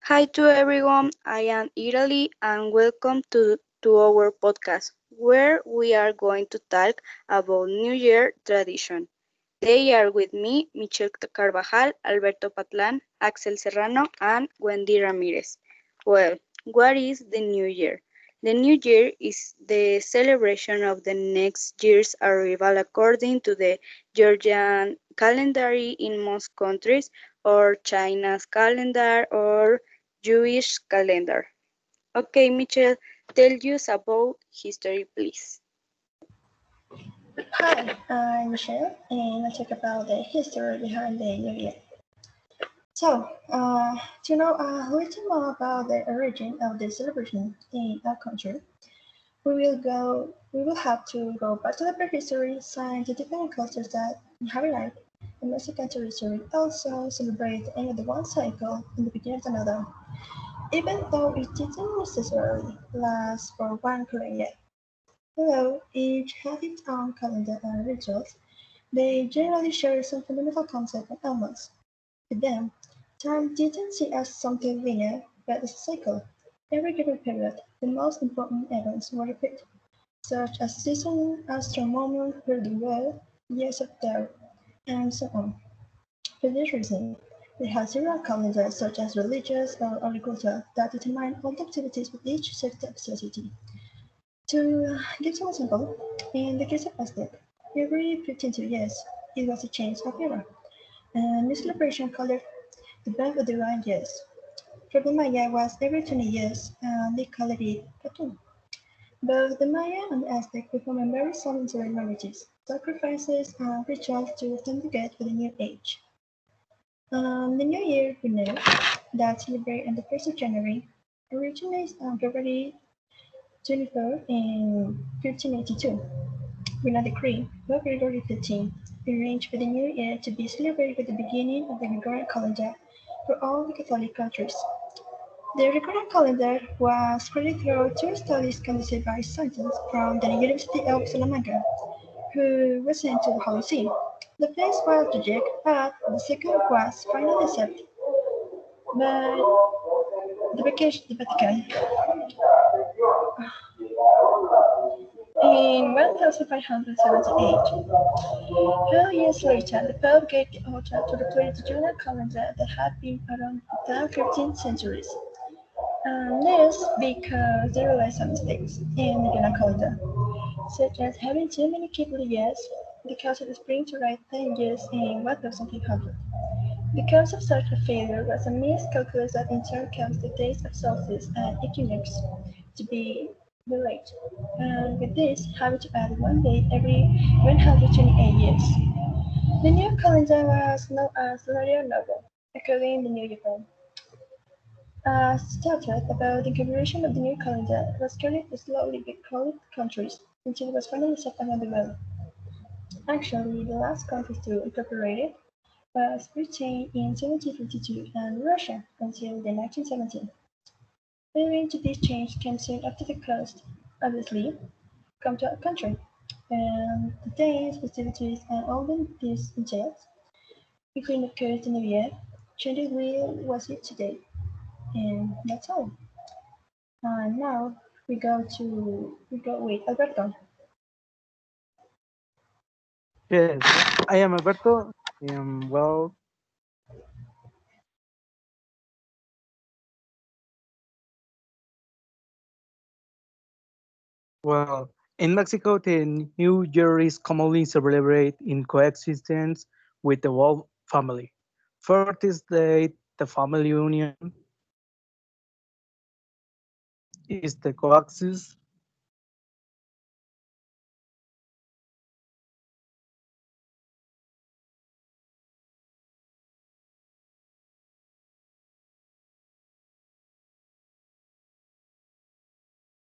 Hi to everyone, I am Italy and welcome to our podcast where we are going to talk about New Year tradition. They are with me Michelle Carvajal, Alberto Patlan, Axel Serrano, and Wendy Ramirez. Well, what is the New Year? The New Year is the celebration of the next year's arrival according to the Georgian calendar in most countries, or China's calendar, or Jewish calendar. Okay, Michelle, tell us about history, please. Hi, I'm Michelle, and I'll talk about the history behind the New Year. To know a little more about the origin of the celebration in our country, we will have to go back to the prehistory, signs, the different cultures that inhabit life. The Mexican territory also celebrate the end of the one cycle and the beginning of another, even though it didn't necessarily last for one current year. Although each has its own calendar and rituals, they generally share some fundamental concepts and elements. For them, time didn't see as something linear, but as a cycle. Every given period, the most important events were repeated, such as seasons, astronomy, the world, years of doubt, and so on. For this reason, they have several calendars such as religious or agricultural that determine all the activities with each sector of society. To give some example, in the case of Aztec, every 52 years it was a change of era, and this celebration called it the birth of the divine years. For the Maya was every 20 years, and they called it Katun. Both the Maya and the Aztec performed very solemn ceremonies, sacrifices, and rituals to authenticate for the new age. The New Year, we know, that celebrated on the 1st of January, originates on February 24 in 1582, when a decree by Gregory XV arranged for the new year to be celebrated at the beginning of the Gregorian calendar for all the Catholic countries. The Gregorian calendar was spread through two studies conducted by scientists from the University of Salamanca, who were sent to the Holy See. The first was rejected, but the second was finally accepted by the Vatican in 1578. 2 years later, the Pope gave the order to replace the lunar calendar that had been around the 15th centuries. This because they realized some mistakes in the lunar calendar, such as having too many Kepler years, because of the spring to right 10 years in 1500. The cause of such a failure was a miscalculus that in turn caused the days of solstice and equinox to be delayed, and with this having to add one day every 128 years. The new calendar was known as Lunar Novo, according to the New Japan. Started about the configuration of the new calendar was carried slowly by Catholic countries until it was finally accepted around the world. Actually, the last country to incorporate it was Britain in 1752 and Russia until the 1917. Moving to this change came soon after the coast, obviously, come to our country, and the days, festivities, and all that this entails, between the coast and New Year, changed wheel was it today, and that's all. Now we go with Alberto. Yes, I am Alberto. Well, in Mexico, the New Year is commonly celebrated in coexistence with the whole family. First is the family union, is the coaxis.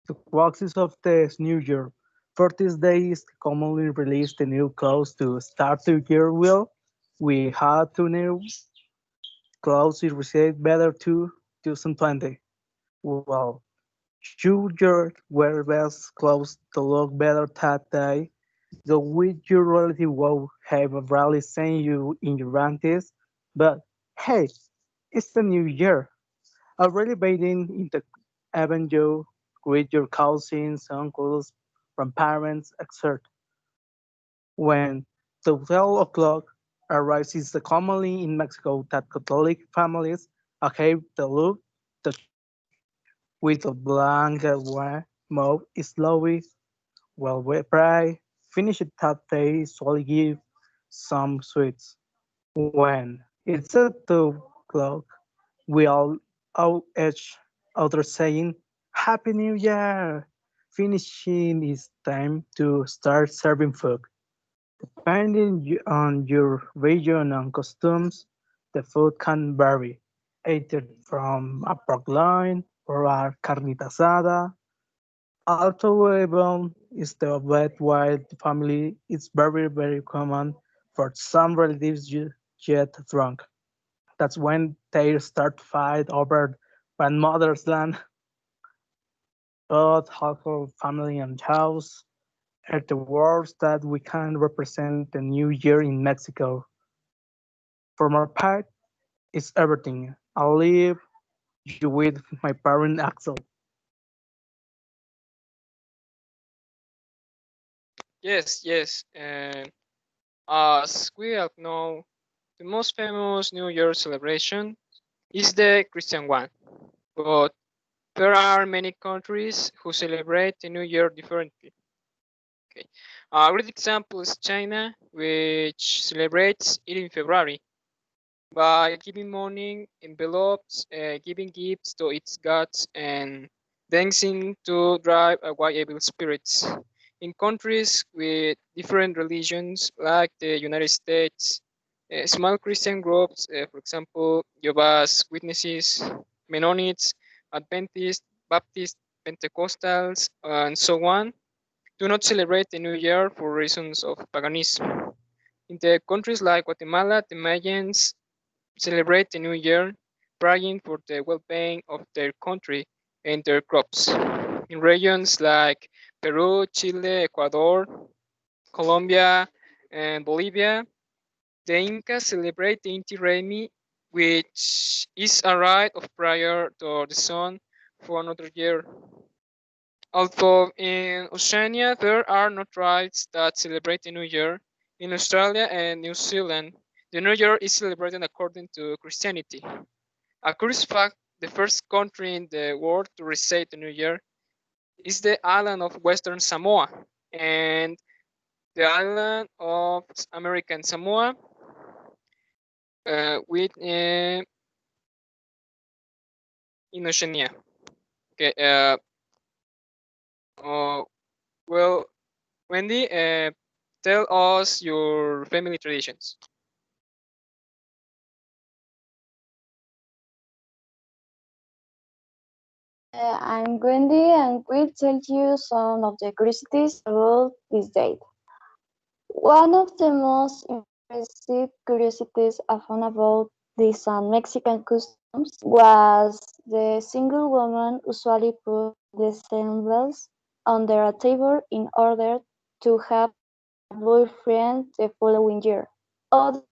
The coaxis of the New Year. First is days commonly release the new clothes to start the year well. We had two new clothes is received better to 2020. Well, you just wear best clothes to look better that day. So we usually will have a rally saying you in your ranties, but hey, it's the new year. Already bathing in the avenue with your cousins, uncles, grandparents, etc. When the 12 o'clock arrives, it's commonly in Mexico that Catholic families have the look the church with a blanket move slowly while we pray. Finish it that day, slowly give some sweets. When it's at 2 o'clock, we all out each other saying, Happy New Year! Finishing is time to start serving food. Depending on your region and costumes, the food can vary, either from a pork loin or a carnita asada. Although even is the wet wild family is very common for some relatives get drunk. That's when they start to fight over grandmother's land, both household, family, and house are the words that we can represent the new year in Mexico. For my part, it's everything. I live you with my parent Axel. Yes, yes. And as we all know, the most famous New Year celebration is the Christian one. But there are many countries who celebrate the New Year differently. Okay. A great example is China, which celebrates it in February by giving money, envelopes, giving gifts to its gods, and dancing to drive away evil spirits. In countries with different religions, like the United States, small Christian groups, for example, Jehovah's Witnesses, Mennonites, Adventists, Baptists, Pentecostals, and so on, do not celebrate the New Year for reasons of paganism. In the countries like Guatemala, the Mayans celebrate the new year, praying for the well-being of their country and their crops. In regions like Peru, Chile, Ecuador, Colombia, and Bolivia, the Incas celebrate the Inti Raymi, which is a rite of prayer to the sun for another year. Although in Oceania there are no rites that celebrate the New Year, in Australia and New Zealand, the New Year is celebrated according to Christianity. A curious fact, the first country in the world to receive the New Year is the island of Western Samoa, and the island of American Samoa with in Oceania. Okay, uh, well, Wendy, tell us your family traditions. I'm Wendy and will tell you some of the curiosities about this date. One of the most impressive curiosities I found about these Mexican customs was the single woman usually put the sandals under a table in order to have a boyfriend the following year. Others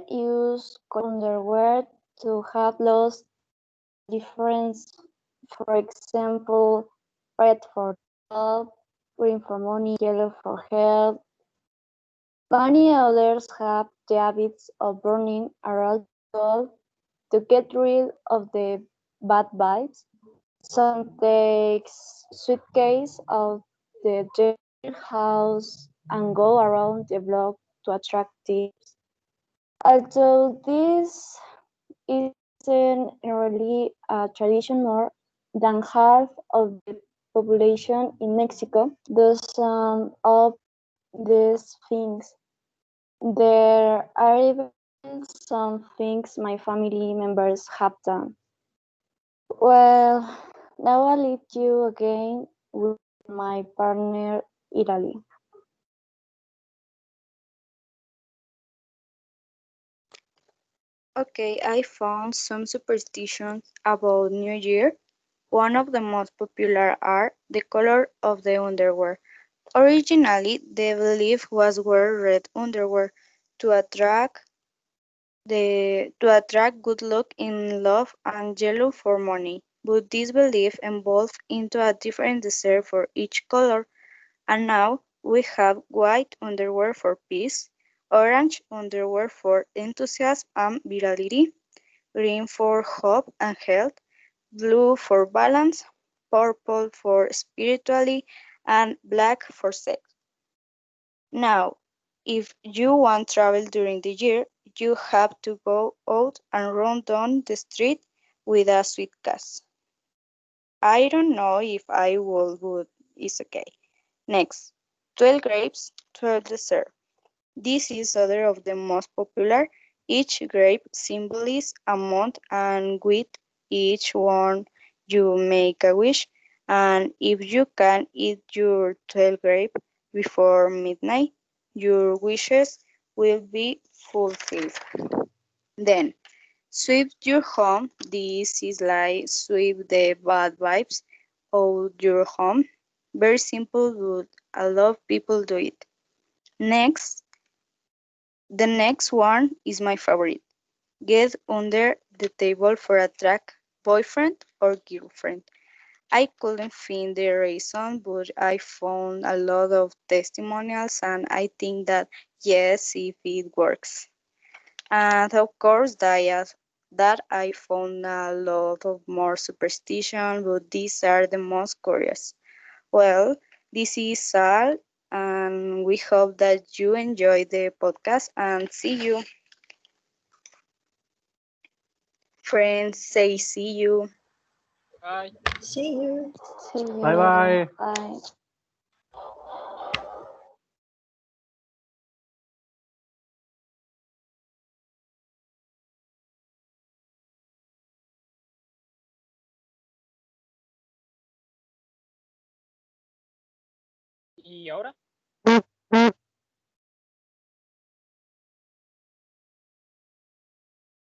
use underwear to have lost difference, for example, red for love, green for money, yellow for health. Many others have the habits of burning a alcohol to get rid of the bad vibes. Some takes suitcase of their house and go around the block to attract tips. Although this isn't really a tradition, more than half of the population in Mexico does some of these things. There are even some things my family members have done. Well, now I leave you again with my partner, Italy. Okay, I found some superstitions about New Year. One of the most popular are the color of the underwear. Originally, the belief was wear red underwear to attract to attract good luck in love and yellow for money. But this belief evolved into a different dessert for each color, and now we have white underwear for peace, orange underwear for enthusiasm and virality, green for hope and health, blue for balance, purple for spirituality, and black for sex. Now, if you want travel during the year, you have to go out and run down the street with a suitcase. I don't know if I will, but it's okay. Next, 12 grapes, 12 dessert. This is other of the most popular. Each grape symbolizes a month, and with each one you make a wish. And if you can eat your 12 grape before midnight, your wishes will be fulfilled. Then sweep your home. This is like sweep the bad vibes out your home. Very simple, but a lot of people do it. Next, the next one is my favorite. Get under the table for attract boyfriend or girlfriend. I couldn't find the reason, but I found a lot of testimonials and I think that yes, if it works. And of course, that I found a lot of more superstition, but these are the most curious. Well, this is all, and we hope that you enjoy the podcast and see you. Friends, say see you. Bye. See you. See Bye you. bye. Bye. ¿Y ahora?